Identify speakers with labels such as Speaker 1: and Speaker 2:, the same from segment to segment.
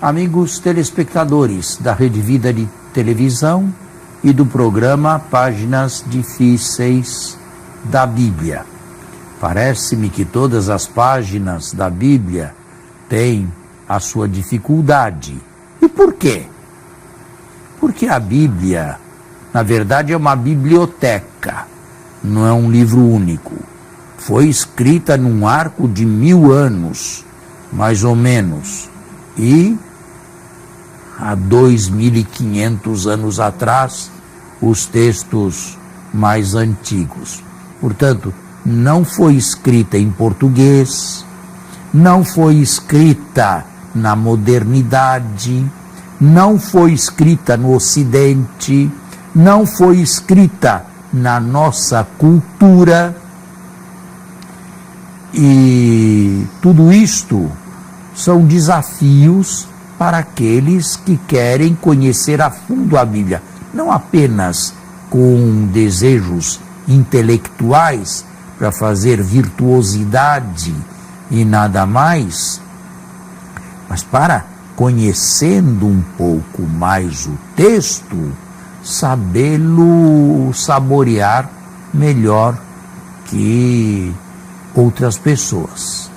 Speaker 1: Amigos telespectadores da Rede Vida de Televisão e do programa Páginas Difíceis da Bíblia. Parece-me que todas as páginas da Bíblia têm a sua dificuldade. E por quê? Porque a Bíblia, na verdade, é uma biblioteca, não é um livro único. Foi escrita num arco de 1000 anos, mais ou menos, e há 2500 anos atrás, os textos mais antigos. Portanto, não foi escrita em português, não foi escrita na modernidade, não foi escrita no Ocidente, não foi escrita na nossa cultura. E tudo isto são desafios para aqueles que querem conhecer a fundo a Bíblia, não apenas com desejos intelectuais para fazer virtuosidade e nada mais, mas para, conhecendo um pouco mais o texto, sabê-lo saborear melhor que outras pessoas.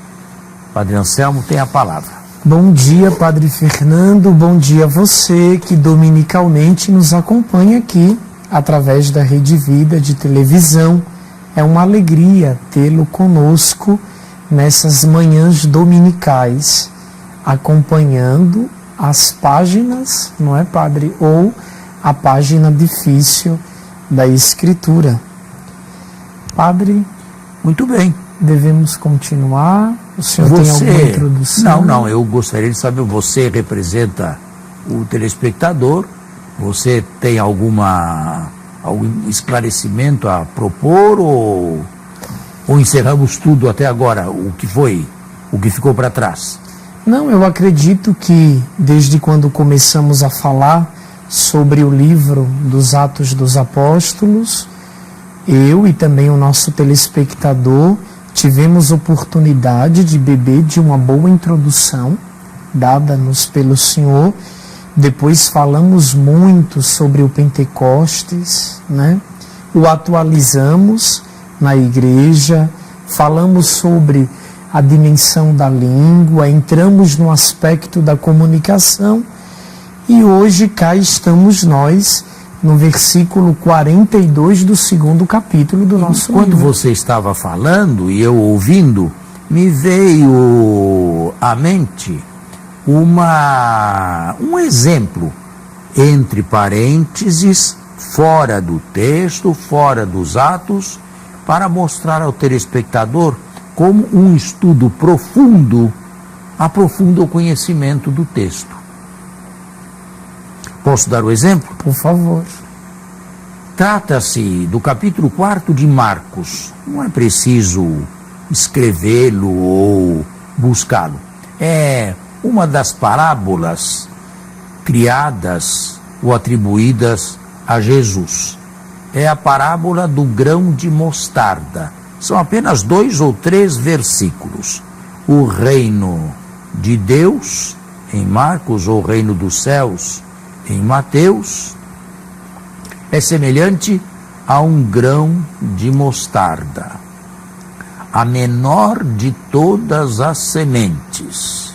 Speaker 1: Padre Anselmo tem a palavra.
Speaker 2: Bom dia, Padre Fernando, bom dia a você que dominicalmente nos acompanha aqui através da Rede Vida de Televisão. É uma alegria tê-lo conosco nessas manhãs dominicais, acompanhando as páginas, não é, Padre? Ou a página difícil da Escritura. Padre,
Speaker 1: muito bem.
Speaker 2: Devemos continuar? O senhor tem alguma introdução?
Speaker 1: Não, eu gostaria de saber, você representa o telespectador, você tem algum esclarecimento a propor ou encerramos tudo até agora, o que ficou para trás?
Speaker 2: Não, eu acredito que desde quando começamos a falar sobre o livro dos Atos dos Apóstolos, eu e também o nosso telespectador tivemos oportunidade de beber de uma boa introdução dada-nos pelo Senhor. Depois falamos muito sobre o Pentecostes, né? O atualizamos na igreja, falamos sobre a dimensão da língua, entramos no aspecto da comunicação e hoje cá estamos nós no versículo 42 do 2º capítulo do nosso livro.
Speaker 1: Quando você estava falando e eu ouvindo, me veio à mente um exemplo, entre parênteses, fora do texto, fora dos atos, para mostrar ao telespectador como um estudo profundo aprofunda o conhecimento do texto. Posso dar o exemplo?
Speaker 2: Por favor.
Speaker 1: Trata-se do capítulo 4 de Marcos. Não é preciso escrevê-lo ou buscá-lo. É uma das parábolas criadas ou atribuídas a Jesus. É a parábola do grão de mostarda. São apenas 2 ou 3 versículos. O reino de Deus, em Marcos, ou o reino dos céus, em Mateus, é semelhante a um grão de mostarda, a menor de todas as sementes.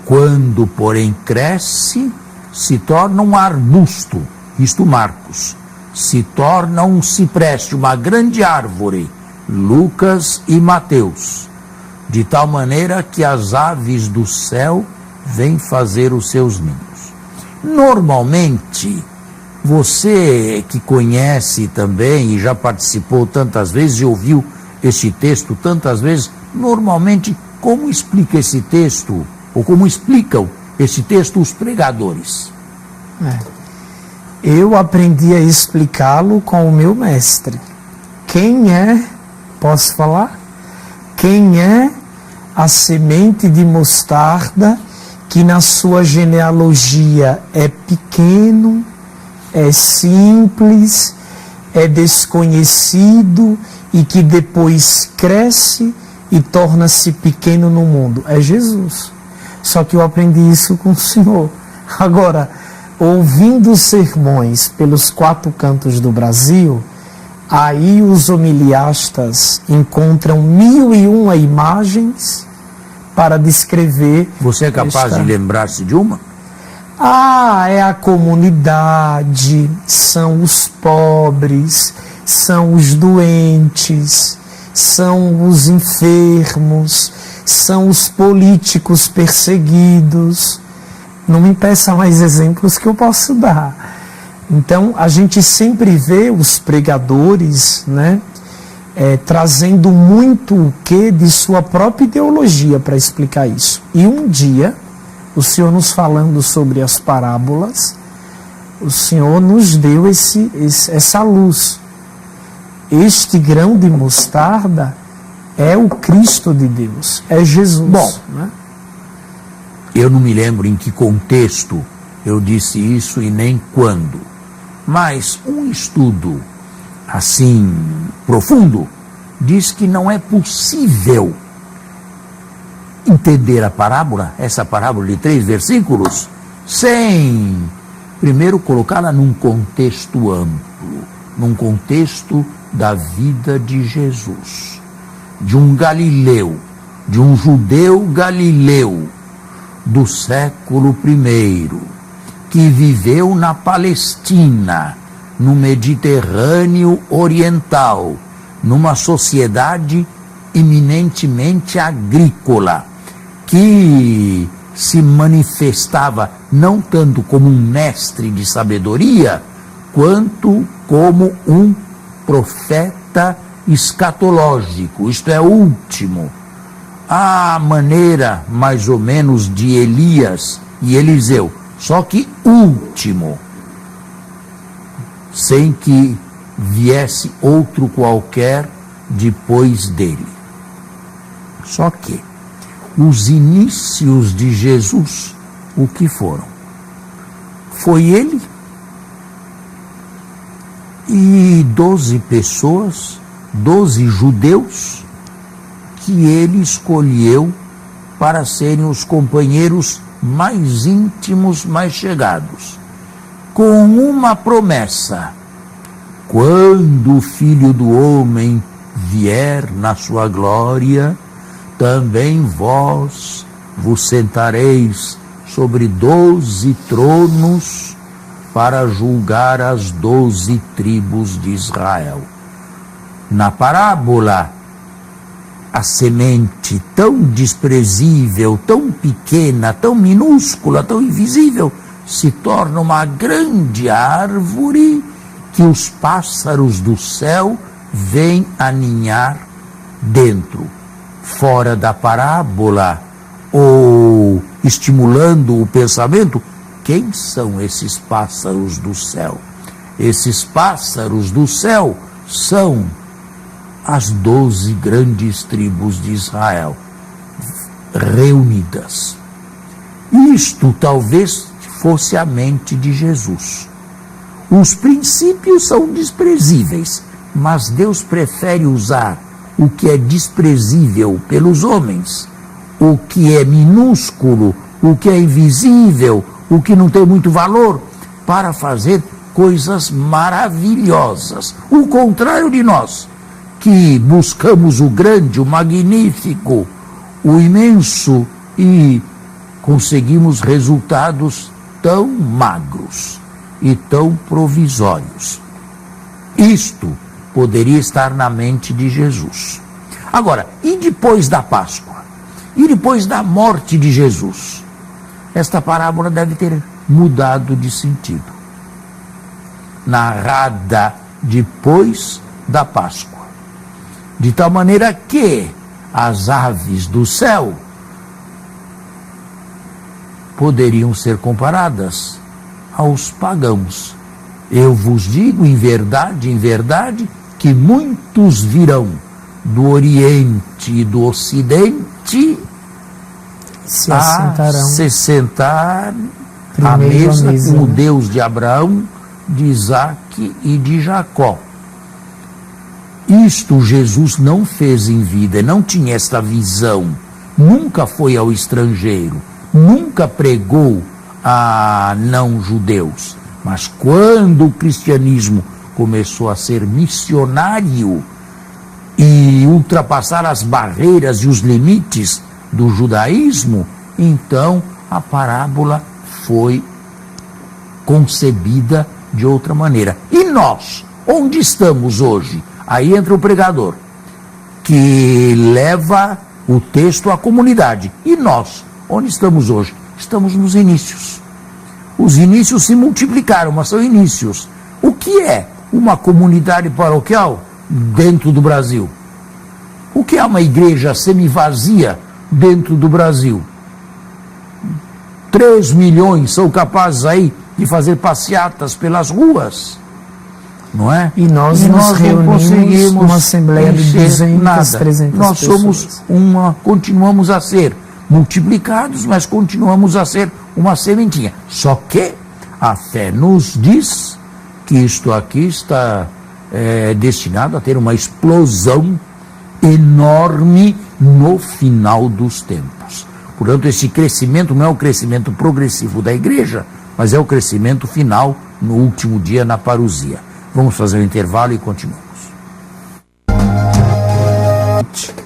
Speaker 1: Quando, porém, cresce, se torna um arbusto, isto Marcos, se torna um cipreste, uma grande árvore, Lucas e Mateus, de tal maneira que as aves do céu vêm fazer os seus ninhos. Normalmente, você que conhece também e já participou tantas vezes e ouviu este texto tantas vezes, normalmente, como explica esse texto, ou como explicam esse texto os pregadores?
Speaker 2: Eu aprendi a explicá-lo com o meu mestre. Posso falar? Quem é a semente de mostarda que na sua genealogia é pequeno, é simples, é desconhecido e que depois cresce e torna-se pequeno no mundo? É Jesus. Só que eu aprendi isso com o senhor. Agora, ouvindo sermões pelos 4 cantos do Brasil, aí os homiliastas encontram 1001 imagens para descrever...
Speaker 1: Você é capaz de lembrar-se de uma?
Speaker 2: É a comunidade, são os pobres, são os doentes, são os enfermos, são os políticos perseguidos. Não me peça mais exemplos que eu posso dar. Então, a gente sempre vê os pregadores, né, trazendo muito o quê de sua própria ideologia para explicar isso. E um dia, o Senhor nos falando sobre as parábolas, o Senhor nos deu essa luz. Este grão de mostarda é o Cristo de Deus, é Jesus.
Speaker 1: Bom,
Speaker 2: né?
Speaker 1: Eu não me lembro em que contexto eu disse isso e nem quando, mas um estudo assim profundo diz que não é possível entender a parábola, essa parábola de 3 versículos, sem primeiro colocá-la num contexto amplo, num contexto da vida de Jesus, de um galileu, de um judeu galileu do século I, que viveu na Palestina, no Mediterrâneo Oriental, numa sociedade eminentemente agrícola, que se manifestava não tanto como um mestre de sabedoria, quanto como um profeta escatológico, isto é, último, à maneira mais ou menos de Elias e Eliseu, só que último, sem que viesse outro qualquer depois dele. Só que os inícios de Jesus, o que foram? Foi ele e 12 pessoas, 12 judeus, que ele escolheu para serem os companheiros mais íntimos, mais chegados, com uma promessa: quando o Filho do Homem vier na sua glória, também vós vos sentareis sobre 12 tronos para julgar as 12 tribos de Israel. Na parábola, a semente tão desprezível, tão pequena, tão minúscula, tão invisível, se torna uma grande árvore que os pássaros do céu vêm aninhar dentro. Fora da parábola, ou estimulando o pensamento, quem são esses pássaros do céu? Esses pássaros do céu são as 12 grandes tribos de Israel, reunidas. Isto talvez fosse a mente de Jesus. Os princípios são desprezíveis, mas Deus prefere usar o que é desprezível pelos homens, o que é minúsculo, o que é invisível, o que não tem muito valor, para fazer coisas maravilhosas. O contrário de nós, que buscamos o grande, o magnífico, o imenso e conseguimos resultados tão magros e tão provisórios. Isto poderia estar na mente de Jesus. Agora, e depois da Páscoa? E depois da morte de Jesus? Esta parábola deve ter mudado de sentido. Narrada depois da Páscoa. De tal maneira que as aves do céu poderiam ser comparadas aos pagãos. Eu vos digo em verdade, que muitos virão do Oriente e do Ocidente se sentar à mesa com o Deus de Abraão, de Isaque e de Jacó. Isto Jesus não fez em vida, não tinha esta visão, nunca foi ao estrangeiro, nunca pregou a não-judeus. Mas quando o cristianismo começou a ser missionário e ultrapassar as barreiras e os limites do judaísmo, então a parábola foi concebida de outra maneira. E nós, onde estamos hoje? Aí entra o pregador, que leva o texto à comunidade. E nós, onde estamos hoje? Estamos nos inícios. Os inícios se multiplicaram, mas são inícios. O que é uma comunidade paroquial dentro do Brasil? O que é uma igreja semivazia dentro do Brasil? 3 milhões são capazes aí de fazer passeatas pelas ruas, não é?
Speaker 2: E nós reunimos uma assembleia de 200, 300
Speaker 1: nós
Speaker 2: pessoas.
Speaker 1: somos continuamos a ser multiplicados, mas continuamos a ser uma sementinha. Só que a fé nos diz que isto aqui está destinado a ter uma explosão enorme no final dos tempos. Portanto, esse crescimento não é o crescimento progressivo da igreja, mas é o crescimento final no último dia na parousia. Vamos fazer um intervalo e continuamos.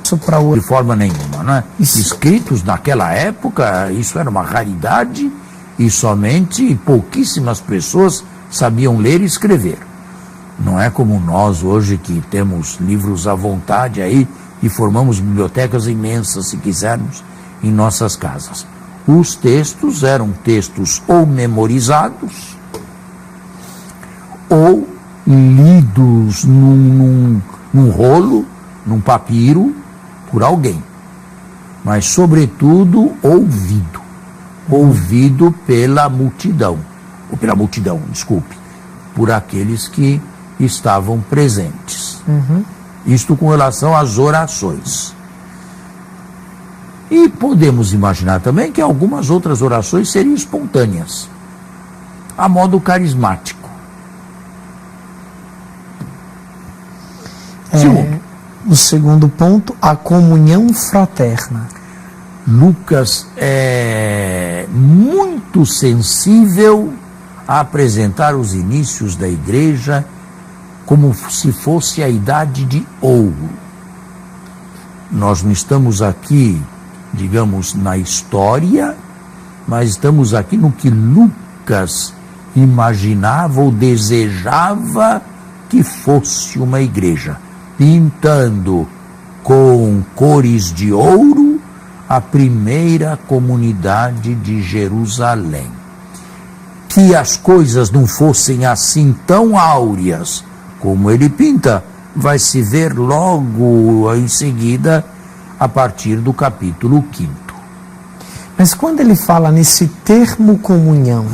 Speaker 1: De forma nenhuma, não é? Escritos naquela época, isso era uma raridade e somente pouquíssimas pessoas sabiam ler e escrever. Não é como nós hoje que temos livros à vontade aí e formamos bibliotecas imensas, se quisermos, em nossas casas. Os textos eram textos ou memorizados ou lidos num rolo, num papiro, por alguém. Mas, sobretudo, ouvido pela multidão, por aqueles que estavam presentes. Isto com relação às orações. E podemos imaginar também que algumas outras orações seriam espontâneas, a modo carismático.
Speaker 2: O segundo ponto, a comunhão fraterna.
Speaker 1: Lucas é muito sensível a apresentar os inícios da igreja como se fosse a idade de ouro. Nós não estamos aqui, digamos, na história, mas estamos aqui no que Lucas imaginava ou desejava que fosse uma igreja, pintando com cores de ouro a primeira comunidade de Jerusalém. Que as coisas não fossem assim tão áureas como ele pinta, vai se ver logo em seguida, a partir do capítulo 5.
Speaker 2: Mas quando ele fala nesse termo comunhão,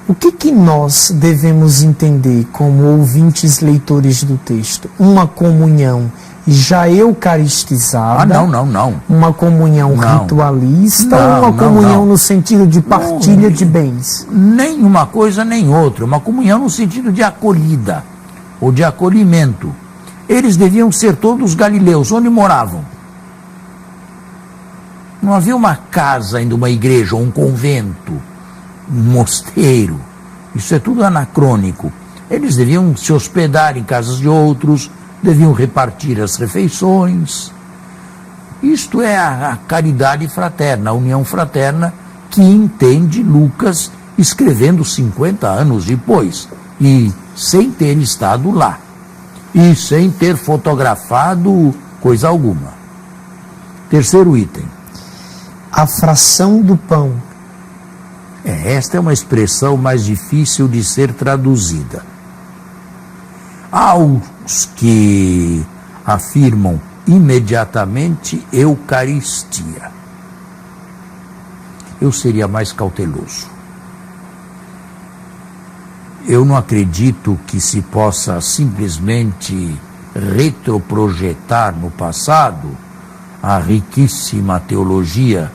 Speaker 2: o que nós devemos entender como ouvintes leitores do texto? Uma comunhão já eucaristizada?
Speaker 1: Não.
Speaker 2: Uma comunhão ritualista ou uma comunhão no sentido de partilha de bens?
Speaker 1: Nem uma coisa nem outra. Uma comunhão no sentido de acolhida ou de acolhimento. Eles deviam ser todos galileus. Onde moravam? Não havia uma casa, ainda uma igreja, um convento, um mosteiro. Isso é tudo anacrônico. Eles deviam se hospedar em casas de outros, deviam repartir as refeições. Isto é a caridade fraterna, a união fraterna que entende Lucas escrevendo 50 anos depois, e sem ter estado lá, e sem ter fotografado coisa alguma. Terceiro item.
Speaker 2: A fração do pão.
Speaker 1: Esta é uma expressão mais difícil de ser traduzida. Há os que afirmam imediatamente Eucaristia. Eu seria mais cauteloso. Eu não acredito que se possa simplesmente retroprojetar no passado a riquíssima teologia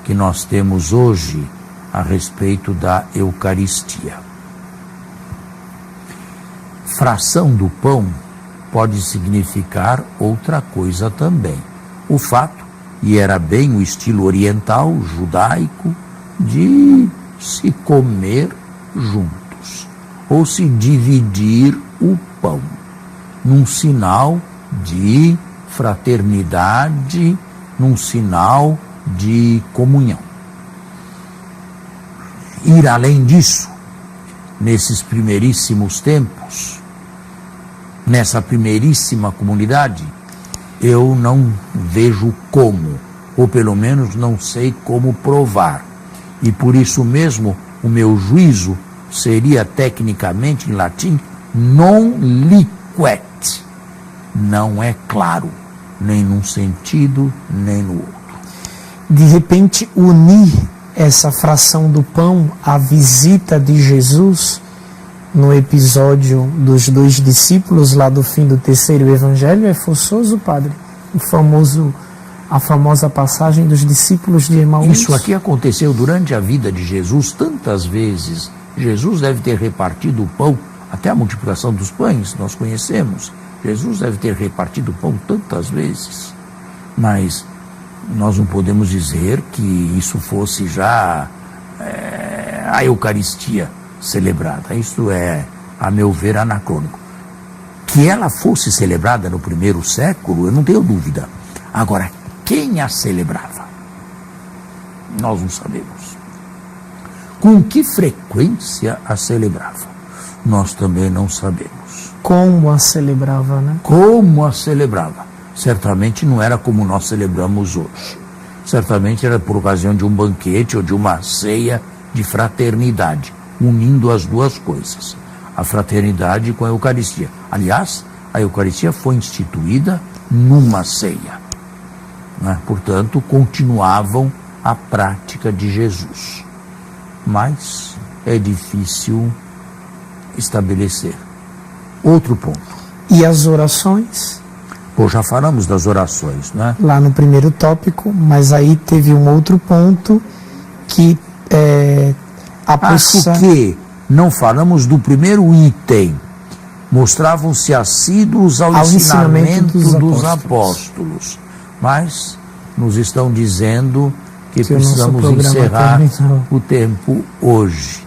Speaker 1: que nós temos hoje a respeito da Eucaristia. Fração do pão pode significar outra coisa também. O fato, e era bem o estilo oriental, judaico, de se comer juntos, ou se dividir o pão, num sinal de fraternidade, num sinal de comunhão. Ir além disso, nesses primeiríssimos tempos, nessa primeiríssima comunidade, eu não vejo como, ou pelo menos não sei como provar. E por isso mesmo, o meu juízo seria tecnicamente em latim non liquet. Não é claro, nem num sentido, nem no outro.
Speaker 2: De repente, unir essa fração do pão à visita de Jesus no episódio dos 2 discípulos lá do fim do 3º evangelho é forçoso, padre? A famosa passagem dos discípulos de Emaús.
Speaker 1: Isso aqui aconteceu durante a vida de Jesus tantas vezes. Jesus deve ter repartido o pão, até a multiplicação dos pães, nós conhecemos. Jesus deve ter repartido o pão tantas vezes. Mas nós não podemos dizer que isso fosse já a Eucaristia celebrada. Isso é, a meu ver, anacrônico. Que ela fosse celebrada no 1º século, eu não tenho dúvida. Agora, quem a celebrava? Nós não sabemos. Com que frequência a celebrava? Nós também não sabemos.
Speaker 2: Como a celebrava, né?
Speaker 1: Como a celebrava? Certamente não era como nós celebramos hoje. Certamente era por ocasião de um banquete ou de uma ceia de fraternidade, unindo as duas coisas, a fraternidade com a Eucaristia. Aliás, a Eucaristia foi instituída numa ceia, né? Portanto, continuavam a prática de Jesus. Mas é difícil estabelecer. Outro ponto.
Speaker 2: E as orações?
Speaker 1: Pô, já falamos das orações, né?
Speaker 2: Lá no primeiro tópico, mas aí teve um outro ponto que
Speaker 1: Acho que não falamos do primeiro item. Mostravam-se assíduos ao ensinamento dos apóstolos. Mas nos estão dizendo que precisamos encerrar o tempo hoje.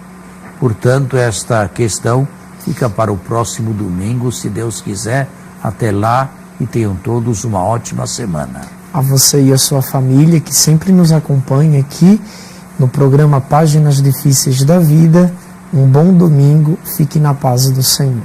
Speaker 1: Portanto, esta questão fica para o próximo domingo, se Deus quiser. Até lá e tenham todos uma ótima semana.
Speaker 2: A você e a sua família que sempre nos acompanha aqui no programa Páginas Difíceis da Vida. Um bom domingo, fique na paz do Senhor.